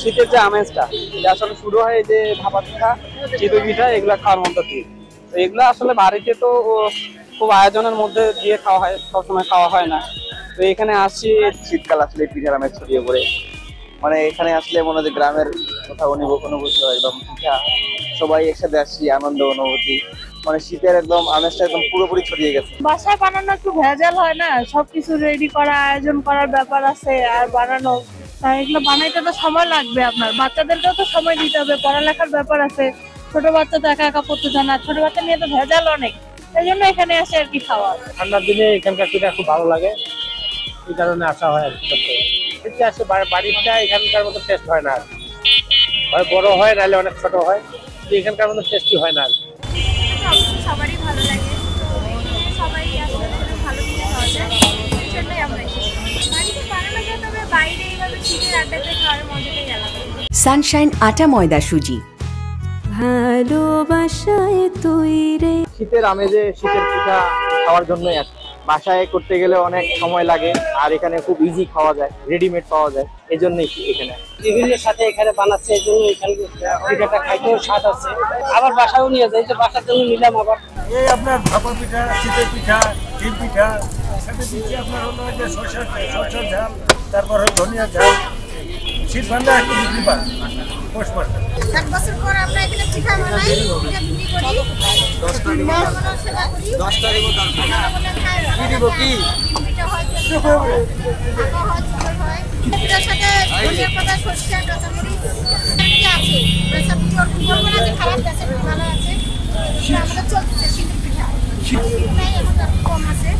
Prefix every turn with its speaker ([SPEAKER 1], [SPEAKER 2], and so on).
[SPEAKER 1] শীতের যে আমেজটা এটা আসলে শুরু হয় যে ভাপা পিঠা, চিতই পিঠা এগুলা খাওয়ার মধ্যে দিয়ে। তো এগুলো আসলে বাড়িতে তো খুব আয়োজনের মধ্যে দিয়ে খাওয়া হয়, সবসময় খাওয়া হয় না। তো এখানে আসছি শীতকাল আসলে পিঠার আমেজ ছড়িয়ে পড়ে, মানে এখানে আসলে মনে হয় গ্রামের কোথাও অনুভূতি হয় একদম পিঠা, সবাই একসাথে আসছি, আনন্দ অনুভূতি, মানে শীতের একদম আমেজটা একদম পুরোপুরি ছড়িয়ে গেছে।
[SPEAKER 2] বাসায় বানানো একটু ভেজাল হয় না, সবকিছু রেডি করা, আয়োজন করার ব্যাপার আছে, আর বানানো এগুলো বানাইতে তো সময় লাগবে। আপনার বাচ্চাদেরকেও তো সময় দিতে হবে, পড়ালেখার ব্যাপার আছে। ছোট বাচ্চা তো একা একা পড়তে চায় না, ছোট বাচ্চা নিয়ে তো ভেজাল অনেক, এই জন্য এখানে আসে আর কি খাওয়া।
[SPEAKER 3] ঠান্ডার দিনে এখানকার পিঠা খুব ভালো লাগে, এই কারণে আসা হয় আর কি। আসে বাড়িটা এখানকার মতো টেস্ট হয় না, হয় বড় হয় নাহলে অনেক ছোট হয়, কিন্তু এখানকার মতো টেস্টি হয় না।
[SPEAKER 4] সবারই ভালো লাগে, তো এখানে সবাই আসলে ভালো পিঠা খাওয়া যায়, এই জন্যই আমরা এসেছি। বাড়িতে বানানো যায়, তবে বাইরে এইভাবে শীতের আড্ডাতে খাওয়ার মজাটাই আলাদা।
[SPEAKER 5] সানশাইন আটা ময়দা সুজি।
[SPEAKER 2] ভালোবাসায় তৈরি
[SPEAKER 1] শীতের আমেজে শীতের পিঠা খাওয়ার জন্যই আসে। বাসায় করতে গেলে অনেক সময় লাগে, আর এখানে খুব ইজি খাওয়া যায়, রেডিমেড পাওয়া যায়, এই জন্যই এখানে
[SPEAKER 3] বিভিন্ন সাথে এখানে বানাচ্ছে, এই জন্য এখানে পিঠাটা খাইতেও স্বাদ আছে। আবার বাসায়ও নিয়ে যায়, যে বাসার জন্য নিলাম। আবার
[SPEAKER 6] এই আপনার ভাপা পিঠা, শীতের পিঠা, তিল পিঠা, সাথে দিচ্ছি আপনার হলো যে সরষের ঝাল, তারপর হলো ধনিয়া ঝাল। শীত ভান্ডার একটু বিক্রি পান পৌষ মাসে।
[SPEAKER 4] 7 বছর পর আমরা এখানে পিঠা বানাই, পিঠা বিক্রি করি। 10 টাকা কি দিব কি পিঠা হয়, পিঠার সাথে ধনিয়া পাতা, সরষে, কাঁচামরিচ আছে। সব কিছু বলবো না যে খারাপ আছে, ভালো আছে। আমাদের চলতেছে শীতের পিঠা, শীত নাই এখন কম আছে।